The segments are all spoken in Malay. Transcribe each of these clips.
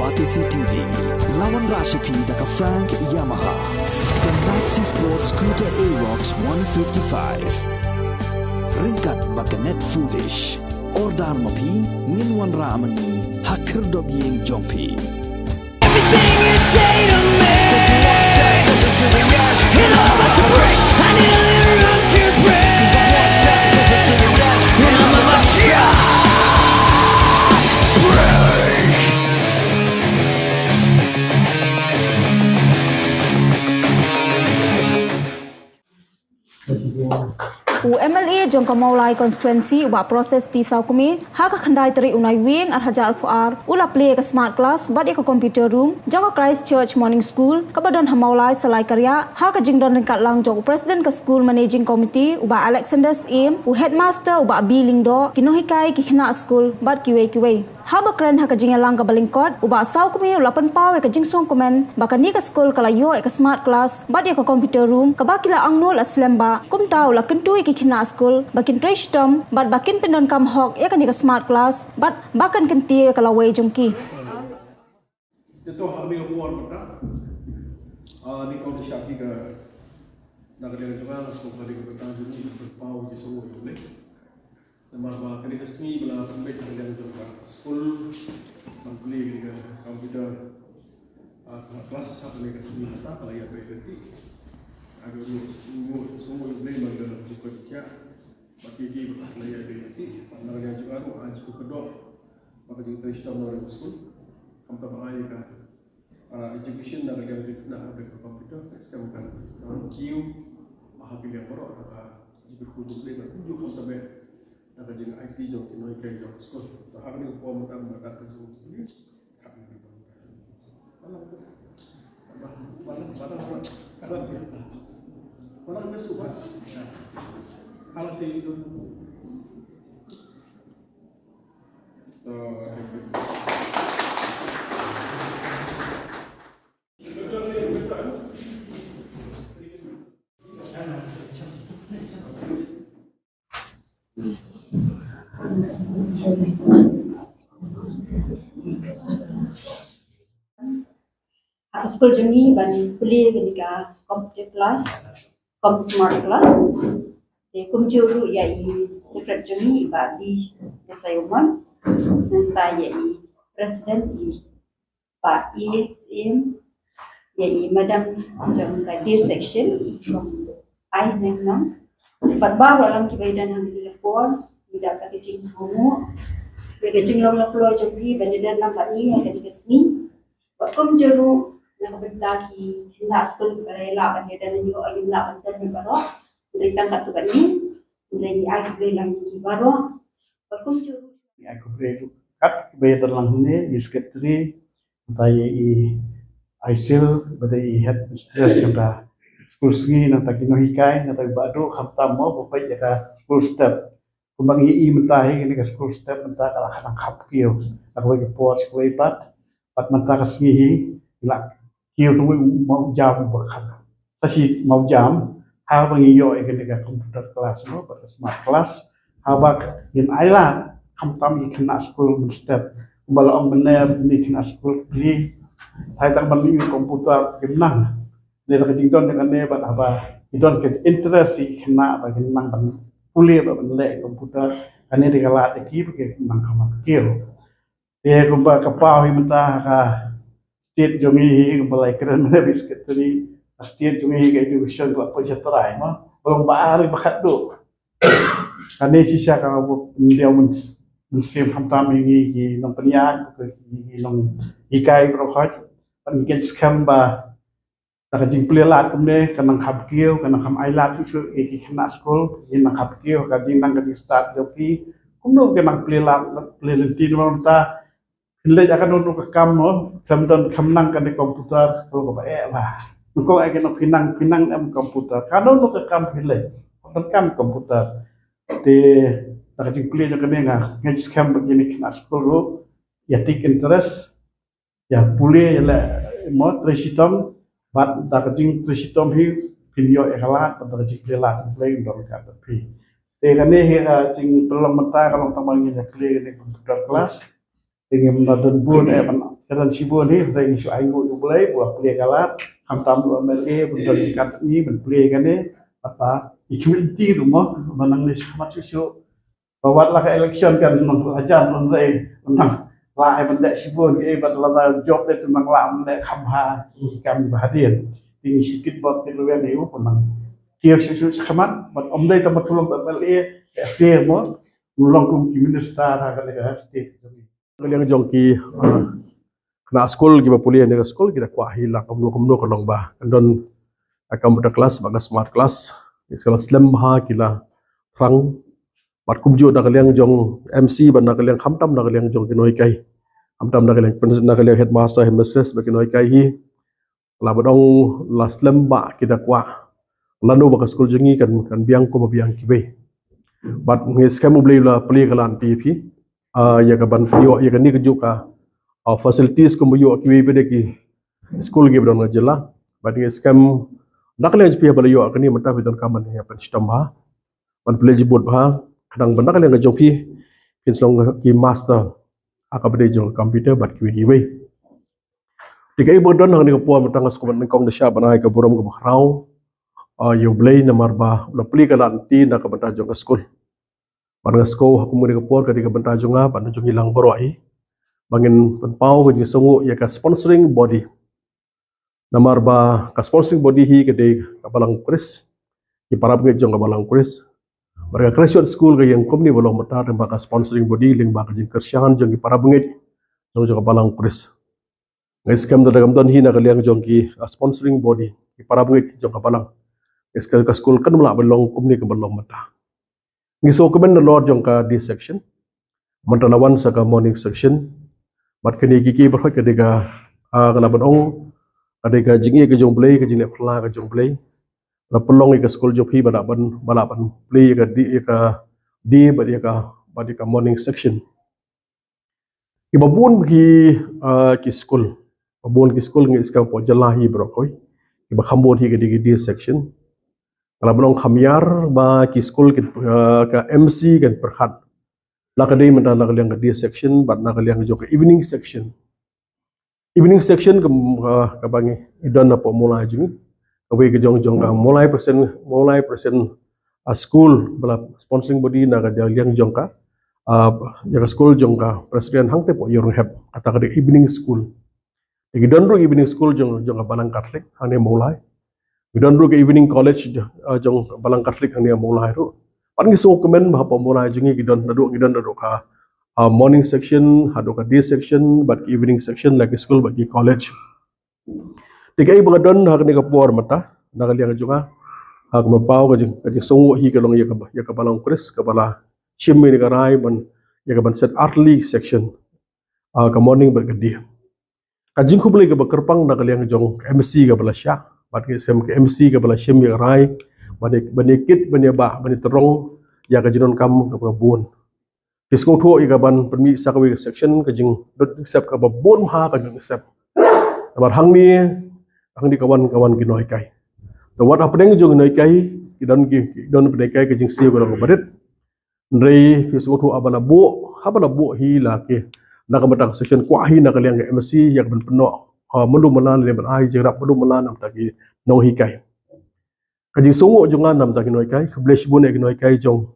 Batisi TV, lawan Rashipi daka Frank Yamaha, dan Maxi Sports Scooter Aerox 155. Ringkat baganet foodish, ordar mapi, nginwan ramani, hakir dobyeng jompi. Everything you say to me takes me one second to the edge. It all has to break. I need a little room to breathe. 'Cause I'm one step closer to the edge. And I'm about to break. MLA jong kamaulai constituency uba proses ti saukumi haka khandai teri unai wing ar hajar puar ula play ke smart class bad ke computer room jawa Christchurch morning school kabadon hamaulai salai karya haka jingdon ringkat lang jong president ke school managing committee uba Alexander Aim u headmaster uba B Lingdo kinohikai ki khna school bad kiwe haba kren haka jingalang ka balingkot uba saukumi ulapan pawe ke jingsong komen bakani ke school kalayo ke smart class bad ke computer room kabakila angnul aslemba kumta ula kentui ki khna school bakin treshtom bad bakin pendon kam hok ya kan ke smart class bad bakan kenti kalawai jongki itu kami keluar maka ni kau disyaki ke negara juga sekolah dari kota jadi berpau di semua boleh nama kali kesini bela pembeli negara juga school membeli ke komputer kelas satu ni kesini apa kalau ya berarti ada semua boleh mengenal cukup kerja bagi dia kalau ya berarti negara juga cukup kedua maka kita istirahat dalam school kamu bahaya kan education dan negara juga nak ada komputer sekarang kan kiu pilih borok ada jika kudu boleh berkunjung kamu sampai ada jenis IT jauh noi kayak jauh sekolah hari ini form kita mengadakan semua ini kami malah besok halas itu Sekolah jami bani kuliah ketika computer class, smart class. Kumjuru yai secret jami bagi kesayuman dan yai president Pak EXM yai madam jam kadir section from I nenam. Pat baru alam kibaidan yang dilapor tidak pakai cing semua. Bagi cing long lapor jami bani dan nampak ni ada di sini. Pak kumjuru yang berdaki nak sekolah berela bagi dan juga ayam nak dan baru mereka kat tempat ni dari aku beli lagi baru berkunjung aku beli kat bayar terlang ni di sekretari saya ISIL badai head mistress kita school sini nanti kino hikai nanti baru khatam mau bukai jaga school step kumbang mentahi ini ke school step mentah kalau kadang kapkio aku bagi port sekolah pat mentah kesini ilak kiu tu mau jam berkat. Tapi mau jam, hal pengiyo ketika komputer kelas, no, pada smart kelas, habak in island, kamu kena school step, kalau orang benar ni kena school beli, saya tak beli komputer kenang, dia nak jington dengan dia apa, itu kan interest si kena bagi nang kuliah bagi komputer, karena dia kalah lagi bagi nang kamu kiu, dia kumpul kapau mentah state jongi kembali keren mana biskuit tadi state jongi education buat pejaterai mah belum bahari bakat do karena sisa kalau dia musim hantam ini di nong peniak di nong ikai berokhat panikan scam bah tak jing pelilat kemudian kanang habkio kanang ham ailat itu kena school ini nang habkio kadang nang kadang start joki kemudian kanang pelilat di mana Bila akan untuk kamu, kemudian kemenang kan di komputer, kalau kau lah, kau akan pinang dalam komputer. Kalau untuk kamu bila, untuk komputer, di terjadi kuliah juga ni ngajis kamu begini kena sekolah, ya take interest, ya kuliah ya mau tresitom, bat terjadi tresitom hi video ekalat, terjadi kuliah untuk tapi. Dengan ni jing belum mentah kalau tamu ini kuliah di komputer kelas. Dengan menonton pun dan sibu ni dari isu ainggu tu boleh buat play kalat hamtam dua MLA betul kat ni play kan ni apa equality rumah menang ni sama isu bawa lah ke election kan menang ajar menang lại vấn đề sibu ni betul lah job itu menang lah menang khamha kami berhadiah ini sedikit buat keluar ni menang kia isu sekemat đây tempat tolong MLA FD mo ulang kum minister akan negara state Kalian jongki kena sekolah kita pulian dengan sekolah kita kuah hilang kamu kalau bah dan akan pada kelas bagai smart class sekolah slam bah kila frang mat kumju nak kalian jong MC ban nak kalian hamtam nak kalian jong kinoi kai hamtam nak kalian headmaster headmistress bagi kinoi kai hi lah badong la slam bah kita kuah lalu bagai sekolah jengi kan biang ko biang kibe but ngis kamu beli lah peli kalan PP ya kaban yo ya kan ni kejuk ka facilities ko yo kiwi pede ki school ge bron ngajela but ni scam nak le jpi bala yo kan ni mata bidon kaman ya pan stamba pan play jibut ba kadang benda kalian ngajok pi kin slong ki master aka bede jong computer but kiwi kiwi dikai bodon hang ni ko puan matang sko ban kong desha banai ka burom ko bahrau yo blay namar ba la pli kalan ti na ka bata jong school Pada sekolah aku mudi kepor ketika bentar junga pada jung hilang beroi bangin penpau ke sungguh ia ka sponsoring body namar ba ka sponsoring body hi kedai kabalang kris di parab ke jong kabalang kris mereka Christian school ke yang komni belum betar dan ka sponsoring body ling ba ka jing kersian jong di parab ngej jong kabalang kris ngai scam dalam don hi na kalian jong ki sponsoring body di parab ngej jong kabalangeskal ka school kan mula belong komni ke belum betar Ngiso komen lord jong ka di section mentalawan sa ka morning section mat kini kiki berhak ketika kana badong ketika jingi ke jong play ke jing pla ke jong play la pelong ke school jop hi balaban play ke di badi ka morning section ibabun ki school babun ki school ngi iska po jalahi brokoi iba khambon hi ke di section kalau belum khamyar ba ki school ke MC kan perhat la kadai menta la kalian ke dia section bat na kalian ke evening section ke bangi idon apa mulai jing kawe ke jong ka mulai persen school bala sponsoring body na ka yang jong ka ya school jong ka presiden hang te po yorong heb kata ka evening school idon ro evening school jong ka balang katlik hane mulai Bidon ru ke evening college jong balang katlik ang niya mulai ru. Pan giso komen bahapa mulai jengi gidon dadu ka morning section hadu ka day section but evening section like school bagi college. Dikai bangadon hak ni ka puar mata nakaliang juga hak mapau ka jing songo hi ka long ya ka balang kris ka bala chimmi ni ka rai ban ya ka ban set early section ka morning bergedi. Ka jing khubli ka bakerpang nakaliang jong MC ka bala sya Bat ke MC ke bala shim ya rai bani kit bani ba bani terong ya ka jinon kam ka bun disko tho i ka ban permi sakawi section ka jing dot accept ka bun ha ka jing accept bar hang ni kawan kinoi kai to wat apeng jong noi kai kidon pene kai ka jing siu ka barit ndrei disko tho abana bu hi la ke na ka batang section kwa hi na ka liang MC ya ban peno melu melan le ban ai jerap melu melan nam tagi no hikai kaji sungu jungan nam tagi noi kai keblesh bun ek noi kai jong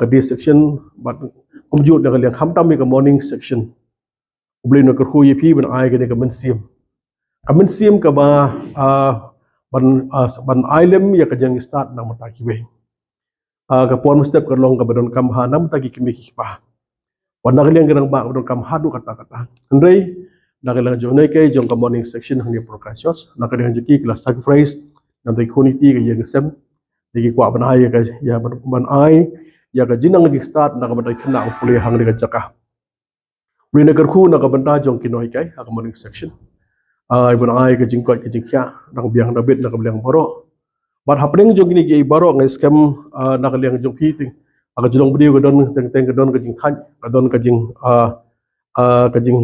ka di section bat kumjut da kalian khamtam ka morning section ubli no ka khu yipi ban ai ka ne ka mensim ka ba ban ailem ya ka jang start nam tagi we ka pon step ka long ka badon kam ha nam tagi kimi ki pa wan da kalian gerang ba badon kam hadu kata ndrei Nakalang jonai kay jong ka morning section hang progressios nakalang jiki kelas sacrifice nam tai khoniti ka yang sem diki kwa ban ai ka ya ban ai ya ka jinang di start nak ban khna upule hang de ka jaka ri nakar khu nak ban ta jong kinoi kai ka morning section ai ban ai ka jing ka jing kya nak biang na bet nak biang baro bat hapring jong ni ki baro ngai scam nakalang jong hi ting aga jolong budi ka don teng ka don ka jing khan ka don ka jing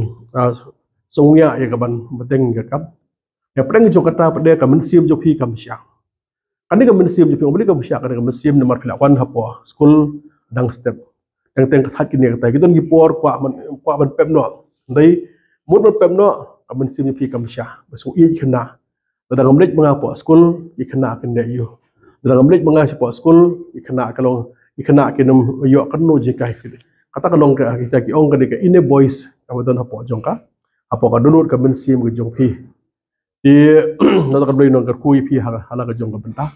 sungya ya kaban beteng ka kap ya preng jo kata pada ka mensim jo phi kam sya kan ka mensim jo phi obli ka sya ka mensim nomor kelawan hapo school dang step teng ka thak ni ka ta gidon gi por kwa ban pem no ndai mut pemno kamen sim pi kamsha basu I khna dalam amlik mengapo school I khna kende yo dalam amlik mengapo school I khna kalong I khna kinum yo kanu jikai kata kalong kita ki ong ke ine boys kawadan hapo jongka hapo ka dunut kamen sim ke jong pi di nada ka blai nong ka kui pi hala ka jong ka benta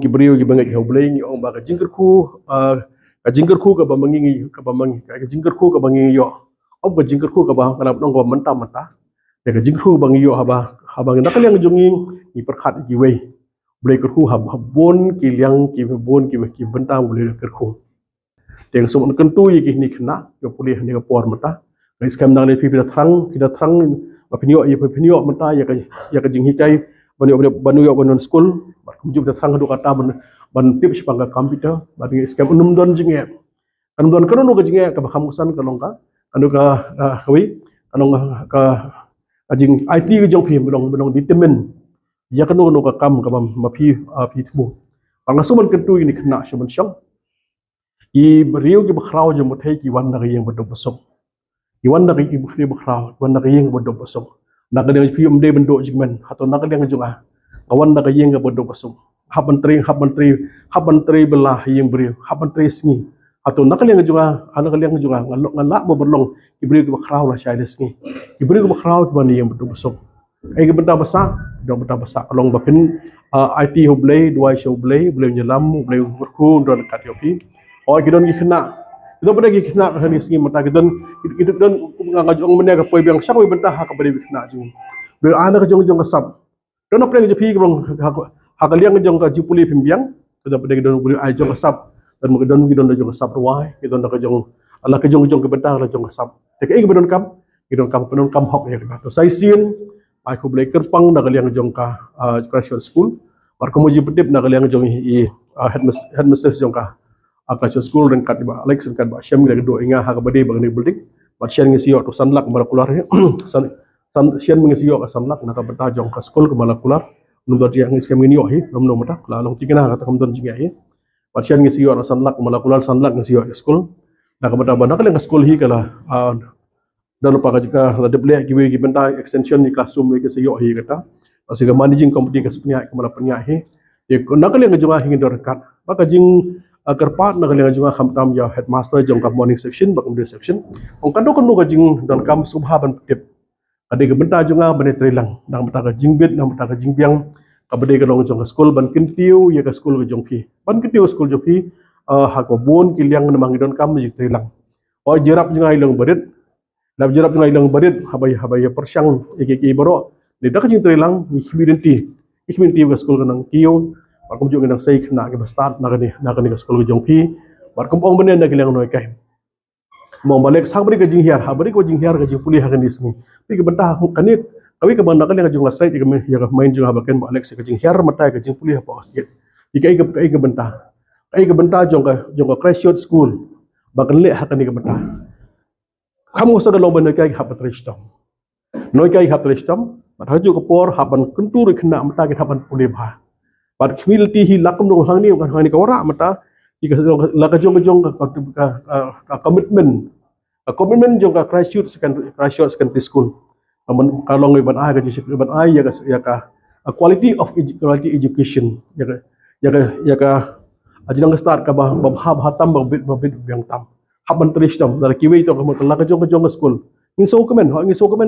ki brio ki bangai ka blai ni ong ba ka jingker ku ka ba mangi ka jingker ku ka bangi yo ob ka jingker ku ka ba kana nong ka menta ya ka jingker ku bangi yo haba nak liang jonging ni perkhat ki wei blai ka ku habon ki liang ki bon ki benta blai ka ku Teng sum kentu iki ni kena yo pulih ni ka por mata ngai skam nang le pi kita terang opinio mata ya ka jing hikai banu yo banon school bar kumju kita terang do kata ban tip sepangga komputer bar ngai skam unum don jinge kan don kan no ka jinge ka khamusan ka longka anu ka kawi anong ka jing IT ka jong pi belong determine ya kan no ka kam ka ma pi tbu pangasuman kentu ini kena suman syong I beriu ki bakrau je mutai ki wan nak yang bedok besok. I wan nak I bakrau, wan nak yang bedok besok. Nak dia pi umde bendok jingmen atau nak dia ngajunga. Kawan nak yang bedok besok. Hab menteri belah yang beriu, hab menteri sengi. Atau nak dia ngajunga, anak dia ngajunga ngalak mo berlong I beriu ki bakrau lah syai sengi. I beriu ki bakrau ki wan yang bedok besok. Ai ki benda besar, dong benda besar kalong bapin IT hoblay, dua hoblay, boleh nyelam, boleh berku don kat yopi. Oh kita ni kena, kita pada kena hari sengi mata kita dan ngajong mana ke poi biang syakwi bentah hak pada kena jing. Bila anak jong kesab, dan apa yang jadi kalau hak liang jong ke jupuli pimbiang, kita pada kita boleh jong kesab dan mungkin kita jong kesab ruai, kita nak jong Allah ke jong ke bentah Allah jong kesab. Tapi kita penon kam hok ya kita. Saya sin, aku boleh kerpang nak liang jong ke graduate school, baru kemudian pedip nak liang jong headmistress jong ke Graduate school dan kat ba Alex dan kat ba Syam gila kedua ingat hak bade bagi building bat Syam ngisi yo tu sanlak malakular Syam ngisi yo ka sanlak nak beta jong ka school ke malakular nomor dia ngisi kami ni yo hi nomor mata lalu tikena kata kamdon jinga hi bat Syam ngisi yo sanlak malakular sanlak ngisi yo school nak beta ba nak school hi kala dan lupa jika ada beli ki benta extension ni classroom ke yo hi kata asiga managing company ke sepenyak ke mala penyak hi ye nak le ngajunga hingin dekat maka jing kerpat nak liang juga khamtam ya headmaster jong kam morning section bakum day section ong kando ka jing dan kam subha ban tip ade ke benta juga bane trilang nang beta ka jingbit nang beta ka jingbiang ka bade ka long jong ka school ban kintiu ya ka school ka jong pi ban kintiu school jong pi ha ko bon ki liang namang don kam ji trilang o jerap juga ilang barit lab jerap juga ilang barit habay persyang iki baro ni dak jing trilang ni humidity ka school ka nang kiu Barkom juga nak saya kena ke start nak ni ke sekolah jong pi. Barkom ong benda nak liang noi kai. Mau balik sang beri ke jing hiar, habari ko jing hiar ke jing pulih hakan disni. Pi ke bentah kani kawi ke banda liang jong straight ke main jong habaken ba Alex ke jing hiar mata ke jing pulih apa sikit. Ikai ke bentah. Ai ke bentah jong ka Christchurch school. Bakan le hakan ni ke bentah. Kamu sa galong benda kai habat ristom. Noi kai habat ristom, mat haju ke por haban kentur kena mata ke haban pulih bah. Pada community hi lakum dong hang ni ka ora mata jika la ka jong ka commitment jong ka Christchurch secondary school kalau ngai ban ai ya ka quality education ya ka ajang start ka ba hatam babit biang tam haban tristam dar kiwi to ka la ka jong school ngi so komen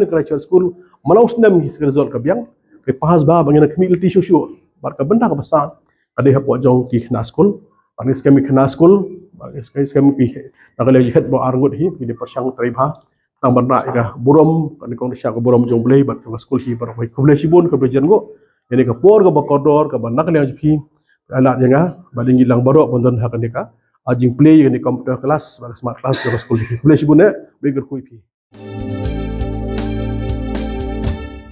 Christchurch school malaus nam ki result ka biang ke pahas ba bangina community shushu Barka benda ke besar, ada yang buat jauh ki kena school, bagi kami kena school, bagi kami pi, nak lagi lihat bawa argut hi, di persang teribah, tang benda ika burom, kan kau nisya ke burom jong belai, bagi school hi berapa, kau boleh sibun, kau boleh jenggo, jadi ke por ke bakodor, ke benda kali yang pi, alat yang bagi hilang baru, pun hak ni ka, ajing play yang di komputer kelas, bagi smart class ke school hi, boleh sibun boleh gerkui pi.